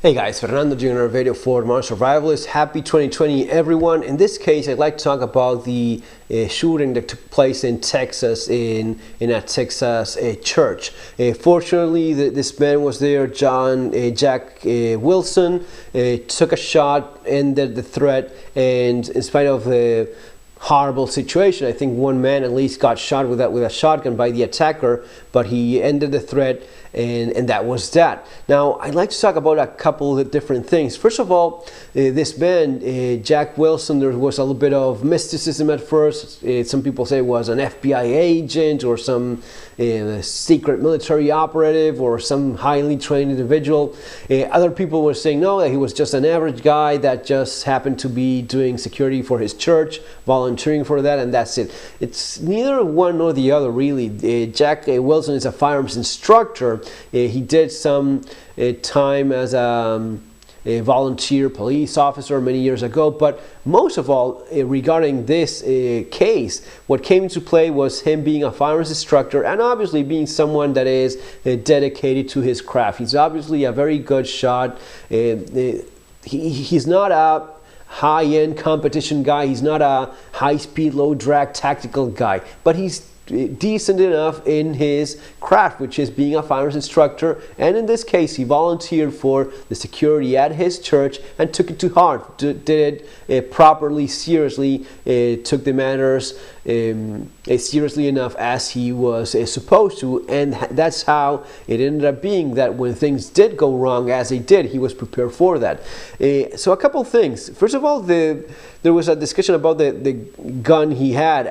Hey guys, Fernando doing another video for Modern Survivalists. Happy 2020 everyone. In this case, I'd like to talk about the shooting that took place in Texas in a Texas church. Fortunately, this man was there, Jack Wilson, took a shot, ended the threat, and in spite of the horrible situation, I think one man at least got shot with a shotgun by the attacker, but he ended the threat, and that was that. Now, I'd like to talk about a couple of different things. First of all, this man, Jack Wilson, there was a little bit of mysticism at first. Some people say it was an FBI agent or some secret military operative or some highly trained individual. Other people were saying no, that he was just an average guy that just happened to be doing security for his church, volunteering for that, and that's it. It's neither one nor the other, really. Jack Wilson is a firearms instructor. He did some time as a volunteer police officer many years ago, but most of all, regarding this case, what came into play was him being a firearms instructor and obviously being someone that is dedicated to his craft. He's obviously a very good shot. He's not a high-end competition guy. He's not a high-speed, low-drag tactical guy, but he's decent enough in his craft, which is being a firearms instructor, and in this case he volunteered for the security at his church and took it to heart, did it properly, seriously, took the matters seriously enough as he was supposed to, and that's how it ended up being that when things did go wrong, as they did, he was prepared for that. So a couple things. First of all, there was a discussion about the gun he had,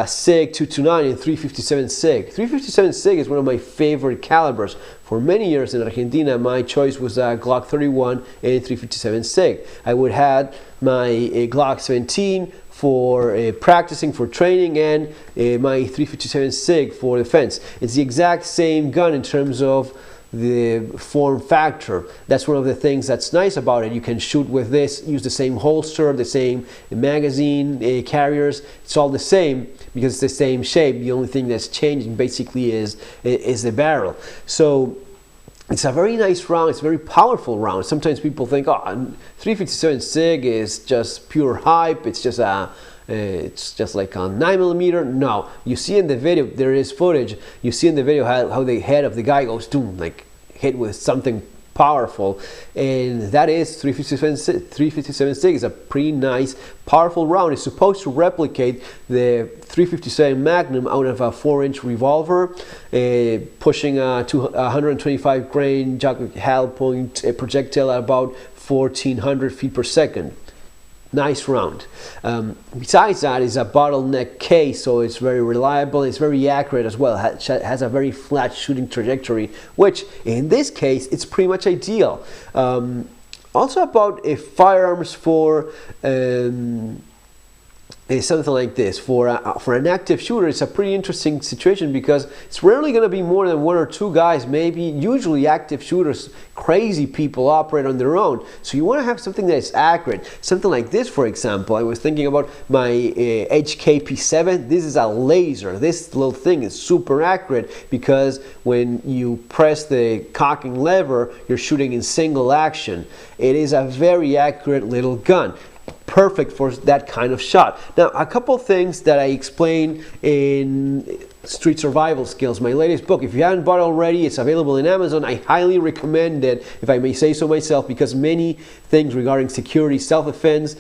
SIG 229 and 357 SIG. 357 SIG is one of my favorite calibers. For many years in Argentina, my choice was a Glock 31 and 357 SIG. I would have my Glock 17 for practicing, for training, and my 357 SIG for defense. It's the exact same gun in terms of the form factor. That's one of the things that's nice about it. You can shoot with this, use the same holster, the same magazine carriers. It's all the same because it's the same shape. The only thing that's changing basically is the barrel. So it's a very nice round. It's a very powerful round. Sometimes people think, oh, 357 SIG is just pure hype. It's just like a 9mm. No, you see in the video, there is footage. You see in the video how the head of the guy goes doom, like hit with something powerful, and that is 357 SIG. Is a pretty nice, powerful round. It's supposed to replicate the 357 Magnum out of a 4-inch revolver, pushing a 125 grain Hal point projectile at about 1,400 feet per second. Nice round. Besides that, it's a bottleneck case, so it's very reliable. It's very accurate as well. It has a very flat shooting trajectory, which in this case, it's pretty much ideal. Also about firearms for something like this. For an active shooter, it's a pretty interesting situation because it's rarely going to be more than one or two guys. Maybe usually active shooters, crazy people, operate on their own. So you want to have something that is accurate. Something like this, for example. I was thinking about my HKP7. This is a laser. This little thing is super accurate because when you press the cocking lever, you're shooting in single action. It is a very accurate little gun. Perfect for that kind of shot. Now, a couple things that I explain in Street Survival Skills, my latest book. If you haven't bought it already, it's available in Amazon. I highly recommend it, if I may say so myself, because many things regarding security, self-defense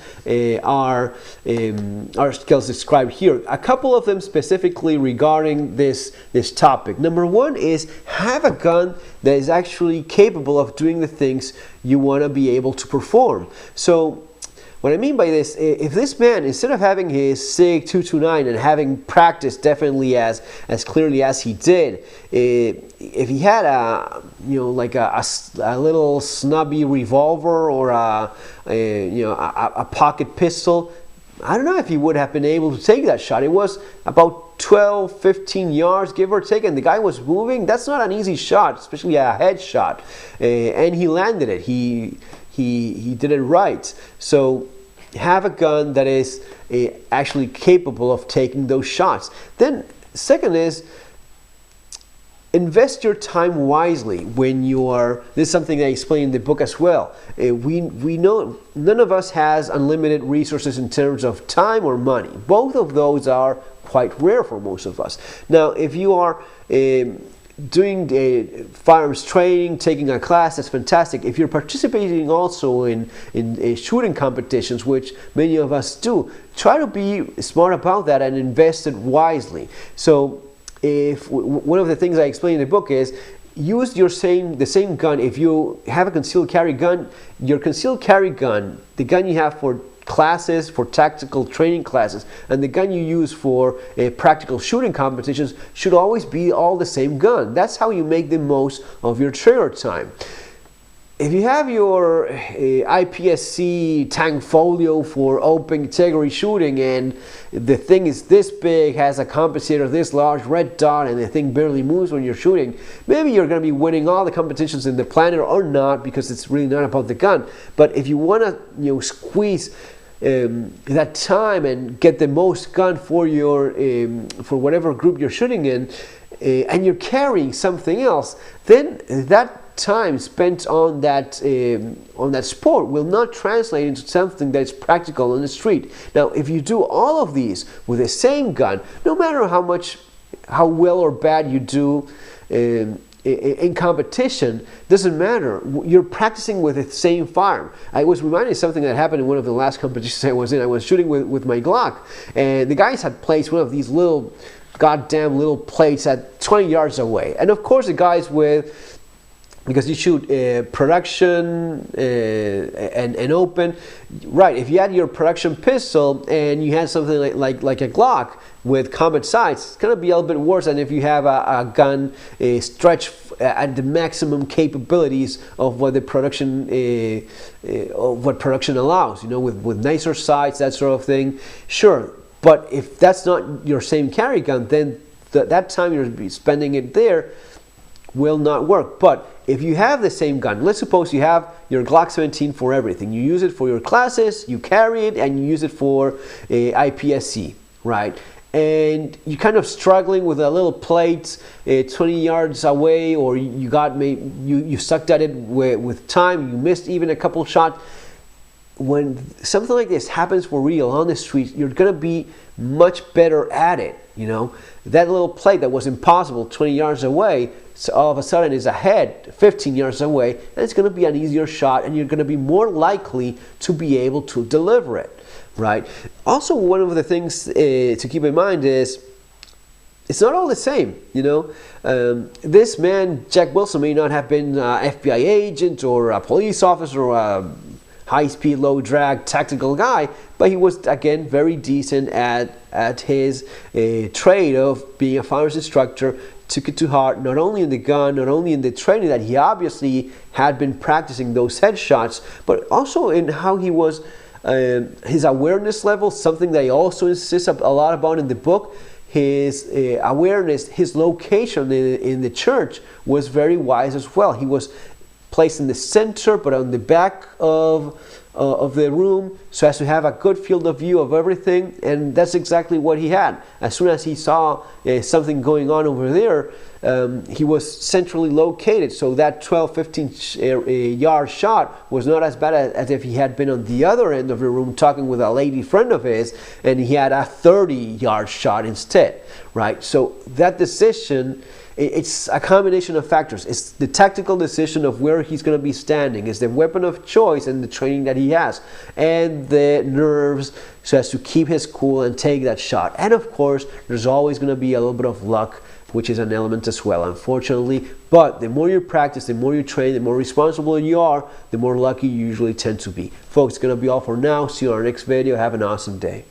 are skills described here. A couple of them specifically regarding this topic. Number one is have a gun that is actually capable of doing the things you want to be able to perform. So what I mean by this, if this man, instead of having his SIG 229 and having practiced definitely as clearly as he did, if he had a little snubby revolver or a pocket pistol, I don't know if he would have been able to take that shot. It was about 12, 15 yards, give or take, and the guy was moving. That's not an easy shot, especially a headshot, and he landed it. He did it right. So have a gun that is actually capable of taking those shots. Then second is invest your time wisely when you are. This is something I explain in the book as well. We know none of us has unlimited resources in terms of time or money. Both of those are quite rare for most of us. Now, if you are doing firearms training, taking a class, that's fantastic. If you're participating also in shooting competitions, which many of us do, try to be smart about that and invest it wisely. So if one of the things I explain in the book is use the same gun. If you have a concealed carry gun, your concealed carry gun, the gun you have for classes, for tactical training classes, and the gun you use for practical shooting competitions should always be all the same gun. That's how you make the most of your trigger time. If you have your IPSC tank folio for open category shooting and the thing is this big, has a compensator this large, red dot, and the thing barely moves when you're shooting, maybe you're going to be winning all the competitions in the planet or not, because it's really not about the gun. But if you want to squeeze that time and get the most gun for your for whatever group you're shooting in, and you're carrying something else, then that time spent on that sport will not translate into something that's practical on the street. Now, if you do all of these with the same gun, no matter how well or bad you do in competition, doesn't matter. You're practicing with the same firearm. I was reminded of something that happened in one of the last competitions I was in. I was shooting with my Glock, and the guys had placed one of these goddamn little plates at 20 yards away. And of course the guys because you shoot production and open, right? If you had your production pistol and you had something like a Glock with combat sights, it's gonna be a little bit worse than if you have a gun stretched at the maximum capabilities of what the production allows. With nicer sights, that sort of thing. Sure, but if that's not your same carry gun, then that time you're spending it there will not work. But if you have the same gun, let's suppose you have your Glock 17 for everything. You use it for your classes, you carry it, and you use it for IPSC, right? And you're kind of struggling with a little plate 20 yards away, or you sucked at it with time, you missed even a couple shots. When something like this happens for real on the street, you're going to be much better at it. That little plate that was impossible 20 yards away, so all of a sudden is ahead 15 yards away, and it's going to be an easier shot, and you're going to be more likely to be able to deliver it, right? Also, one of the things to keep in mind is it's not all the same. This man, Jack Wilson, may not have been an FBI agent or a police officer or a high-speed, low-drag tactical guy, but he was, again, very decent at his trade of being a firearms instructor. Took it to heart, not only in the gun, not only in the training that he obviously had been practicing those headshots, but also in how he was, his awareness level, something that he also insists a lot about in the book. His awareness, his location in the church was very wise as well. He was placed in the center, but on the back of the room, so as to have a good field of view of everything, and that's exactly what he had. As soon as he saw something going on over there, he was centrally located, so that 12-15 yard shot was not as bad as if he had been on the other end of the room talking with a lady friend of his, and he had a 30-yard shot instead, right? So that decision, it's a combination of factors. It's the tactical decision of where he's going to be standing. It's the weapon of choice and the training that he has, and the nerves so as to keep his cool and take that shot. And of course, there's always going to be a little bit of luck, which is an element as well, unfortunately. But the more you practice, the more you train, the more responsible you are, the more lucky you usually tend to be. Folks, it's going to be all for now. See you on our next video. Have an awesome day.